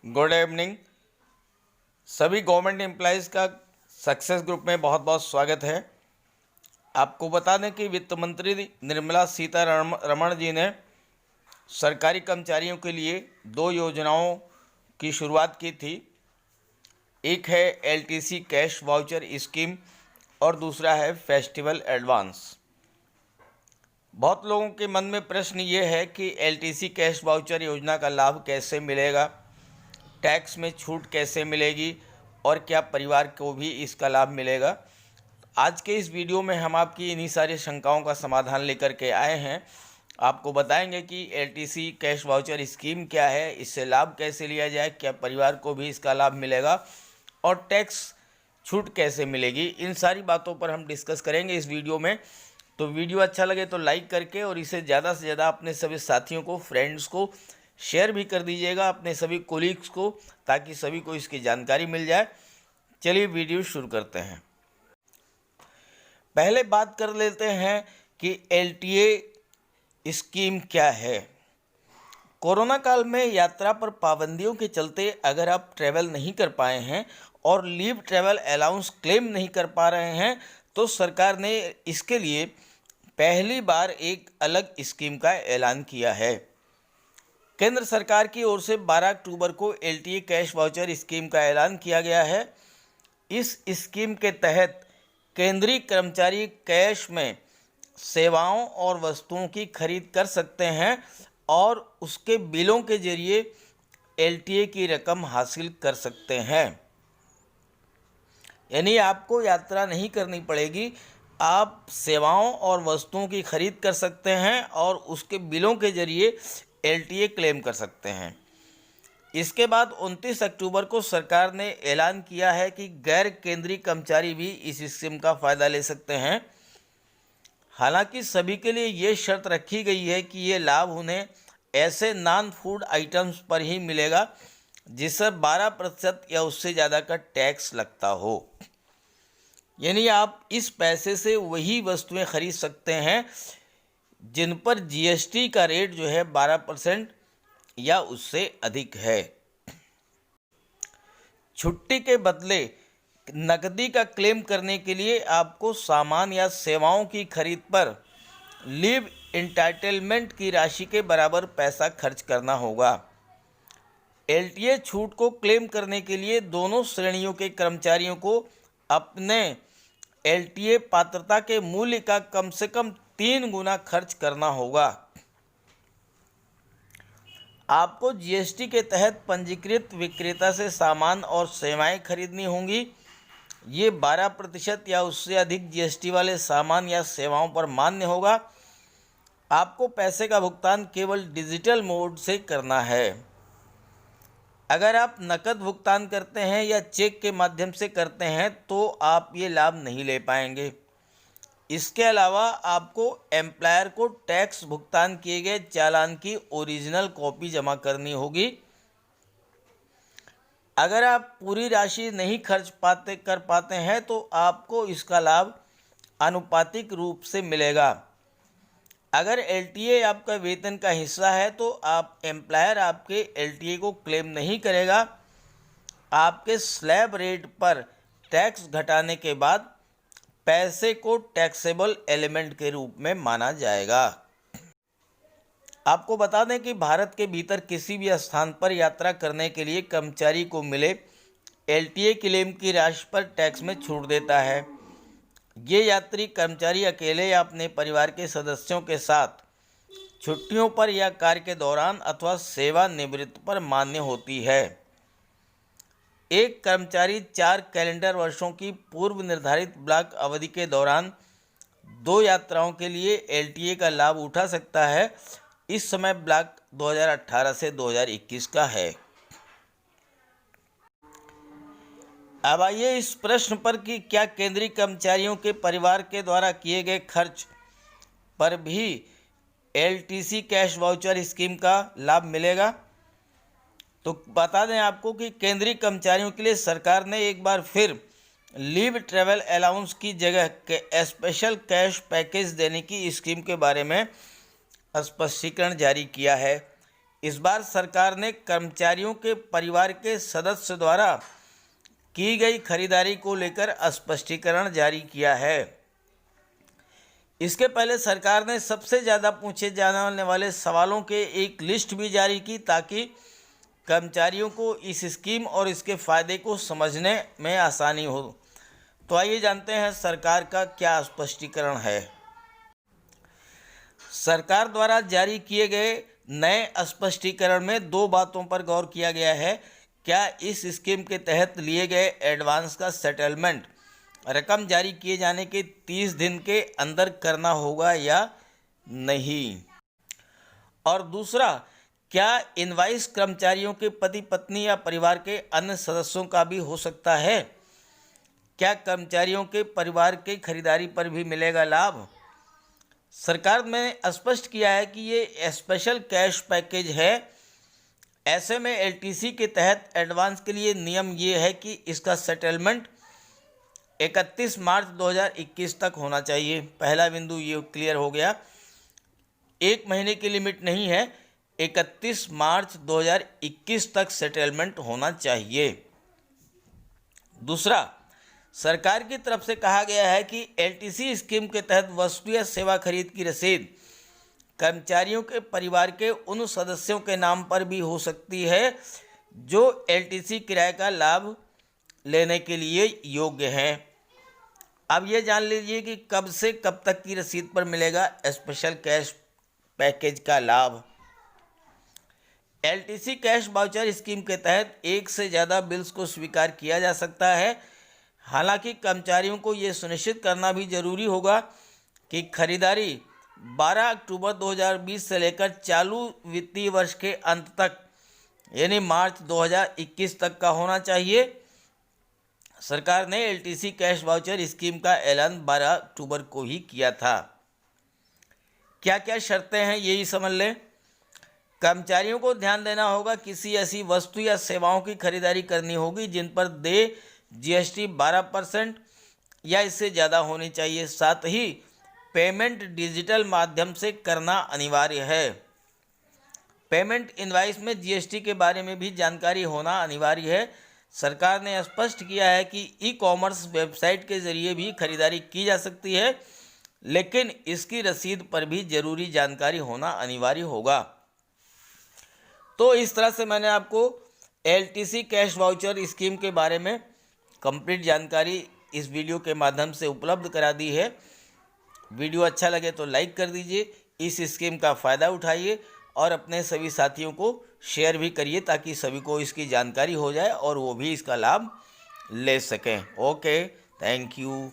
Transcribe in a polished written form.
Good evening. सभी government employees का success group में बहुत बहुत स्वागत है। आपको बता दें कि वित्त मंत्री निर्मला सीतारमण जी ने सरकारी कर्मचारियों के लिए दो योजनाओं की शुरुआत की थी। एक है एलटीसी कैश वाउचर स्कीम और दूसरा है फेस्टिवल एडवांस। बहुत लोगों के मन में प्रश्न ये है कि एलटीसी कैश वाउचर योजना का लाभ कैसे मिलेगा, टैक्स में छूट कैसे मिलेगी और क्या परिवार को भी इसका लाभ मिलेगा। आज के इस वीडियो में हम आपकी इन्हीं सारी शंकाओं का समाधान लेकर के आए हैं। आपको बताएंगे कि एलटीसी कैश वाउचर स्कीम क्या है, इससे लाभ कैसे लिया जाए, क्या परिवार को भी इसका लाभ मिलेगा और टैक्स छूट कैसे मिलेगी। इन सारी बातों पर हम डिस्कस करेंगे इस वीडियो में। तो वीडियो अच्छा लगे तो लाइक करके और इसे ज़्यादा से ज़्यादा अपने सभी साथियों को, फ्रेंड्स को शेयर भी कर दीजिएगा, अपने सभी कोलीग्स को, ताकि सभी को इसकी जानकारी मिल जाए। चलिए वीडियो शुरू करते हैं। पहले बात कर लेते हैं कि एलटीए स्कीम क्या है। कोरोना काल में यात्रा पर पाबंदियों के चलते अगर आप ट्रैवल नहीं कर पाए हैं और लीव ट्रैवल अलाउंस क्लेम नहीं कर पा रहे हैं तो सरकार ने इसके लिए पहली बार एक अलग स्कीम का ऐलान किया है। केंद्र सरकार की ओर से 12 अक्टूबर को एलटीए कैश वाउचर स्कीम का ऐलान किया गया है। इस स्कीम के तहत केंद्रीय कर्मचारी कैश में सेवाओं और वस्तुओं की खरीद कर सकते हैं और उसके बिलों के जरिए एलटीए की रकम हासिल कर सकते हैं। यानी आपको यात्रा नहीं करनी पड़ेगी, आप सेवाओं और वस्तुओं की खरीद कर सकते हैं और उसके बिलों के जरिए एलटीए क्लेम कर सकते हैं। इसके बाद 29 अक्टूबर को सरकार ने ऐलान किया है कि गैर केंद्रीय कर्मचारी भी इस स्कीम का फ़ायदा ले सकते हैं। हालांकि सभी के लिए ये शर्त रखी गई है कि ये लाभ उन्हें ऐसे नॉन फूड आइटम्स पर ही मिलेगा जिस पर 12% या उससे ज़्यादा का टैक्स लगता हो। यानी आप इस पैसे से वही वस्तुएं खरीद सकते हैं जिन पर जीएसटी का रेट जो है 12% या उससे अधिक है। छुट्टी के बदले नकदी का क्लेम करने के लिए आपको सामान या सेवाओं की खरीद पर लीव एंटाइटलमेंट की राशि के बराबर पैसा खर्च करना होगा। एलटीए छूट को क्लेम करने के लिए दोनों श्रेणियों के कर्मचारियों को अपने एलटीए पात्रता के मूल्य का कम से कम 3 गुना खर्च करना होगा। आपको जीएसटी के तहत पंजीकृत विक्रेता से सामान और सेवाएं खरीदनी होंगी। ये 12% या उससे अधिक जीएसटी वाले सामान या सेवाओं पर मान्य होगा। आपको पैसे का भुगतान केवल डिजिटल मोड से करना है। अगर आप नकद भुगतान करते हैं या चेक के माध्यम से करते हैं तो आप ये लाभ नहीं ले पाएंगे। इसके अलावा आपको एम्प्लॉयर को टैक्स भुगतान किए गए चालान की ओरिजिनल कॉपी जमा करनी होगी। अगर आप पूरी राशि नहीं खर्च कर पाते हैं तो आपको इसका लाभ आनुपातिक रूप से मिलेगा। अगर एलटीए आपका वेतन का हिस्सा है तो एम्प्लॉयर आपके एलटीए को क्लेम नहीं करेगा। आपके स्लैब रेट पर टैक्स घटाने के बाद पैसे को टैक्सेबल एलिमेंट के रूप में माना जाएगा। आपको बता दें कि भारत के भीतर किसी भी स्थान पर यात्रा करने के लिए कर्मचारी को मिले एलटीए क्लेम की राशि पर टैक्स में छूट देता है। ये यात्री कर्मचारी अकेले या अपने परिवार के सदस्यों के साथ छुट्टियों पर या कार्य के दौरान अथवा सेवानिवृत्ति पर मान्य होती है। एक कर्मचारी 4 कैलेंडर वर्षों की पूर्व निर्धारित ब्लॉक अवधि के दौरान 2 यात्राओं के लिए एलटीए का लाभ उठा सकता है। इस समय ब्लॉक 2018 से 2021 का है। अब आइए इस प्रश्न पर कि क्या केंद्रीय कर्मचारियों के परिवार के द्वारा किए गए खर्च पर भी एलटीसी कैश वाउचर स्कीम का लाभ मिलेगा। तो बता दें आपको कि केंद्रीय कर्मचारियों के लिए सरकार ने एक बार फिर लीव ट्रैवल अलाउंस की जगह के स्पेशल कैश पैकेज देने की स्कीम के बारे में स्पष्टीकरण जारी किया है। इस बार सरकार ने कर्मचारियों के परिवार के सदस्य द्वारा की गई खरीदारी को लेकर स्पष्टीकरण जारी किया है। इसके पहले सरकार ने सबसे ज़्यादा पूछे जाने वाले सवालों के एक लिस्ट भी जारी की ताकि कर्मचारियों को इस स्कीम और इसके फ़ायदे को समझने में आसानी हो। तो आइए जानते हैं सरकार का क्या स्पष्टीकरण है। सरकार द्वारा जारी किए गए नए स्पष्टीकरण में दो बातों पर गौर किया गया है। क्या इस स्कीम के तहत लिए गए एडवांस का सेटलमेंट रकम जारी किए जाने के 30 दिन के अंदर करना होगा या नहीं, और दूसरा, क्या इनवाइस कर्मचारियों के पति पत्नी या परिवार के अन्य सदस्यों का भी हो सकता है। क्या कर्मचारियों के परिवार की खरीदारी पर भी मिलेगा लाभ। सरकार ने स्पष्ट किया है कि ये स्पेशल कैश पैकेज है। ऐसे में एलटीसी के तहत एडवांस के लिए नियम ये है कि इसका सेटलमेंट 31 मार्च 2021 तक होना चाहिए। पहला बिंदु ये क्लियर हो गया, एक महीने की लिमिट नहीं है, 31 मार्च 2021 तक सेटलमेंट होना चाहिए। दूसरा, सरकार की तरफ से कहा गया है कि एलटीसी स्कीम के तहत वस्तु या सेवा खरीद की रसीद कर्मचारियों के परिवार के उन सदस्यों के नाम पर भी हो सकती है जो एलटीसी किराए का लाभ लेने के लिए योग्य हैं। अब ये जान लीजिए कि कब से कब तक की रसीद पर मिलेगा स्पेशल कैश पैकेज का लाभ। एलटीसी कैश वाउचर स्कीम के तहत एक से ज़्यादा बिल्स को स्वीकार किया जा सकता है। हालांकि कर्मचारियों को ये सुनिश्चित करना भी जरूरी होगा कि खरीदारी 12 अक्टूबर 2020 से लेकर चालू वित्तीय वर्ष के अंत तक यानी मार्च 2021 तक का होना चाहिए। सरकार ने एलटीसी कैश वाउचर स्कीम का ऐलान 12 अक्टूबर को ही किया था। क्या क्या शर्तें हैं यही समझ लें। कर्मचारियों को ध्यान देना होगा, किसी ऐसी वस्तु या सेवाओं की खरीदारी करनी होगी जिन पर देय जीएसटी 12% या इससे ज़्यादा होनी चाहिए। साथ ही पेमेंट डिजिटल माध्यम से करना अनिवार्य है। पेमेंट इनवाइस में जीएसटी के बारे में भी जानकारी होना अनिवार्य है। सरकार ने स्पष्ट किया है कि ई कॉमर्स वेबसाइट के जरिए भी खरीदारी की जा सकती है, लेकिन इसकी रसीद पर भी जरूरी जानकारी होना अनिवार्य होगा। तो इस तरह से मैंने आपको एलटीसी कैश वाउचर स्कीम के बारे में कंप्लीट जानकारी इस वीडियो के माध्यम से उपलब्ध करा दी है। वीडियो अच्छा लगे तो लाइक कर दीजिए, इस स्कीम का फ़ायदा उठाइए और अपने सभी साथियों को शेयर भी करिए ताकि सभी को इसकी जानकारी हो जाए और वो भी इसका लाभ ले सकें। Okay, thank you.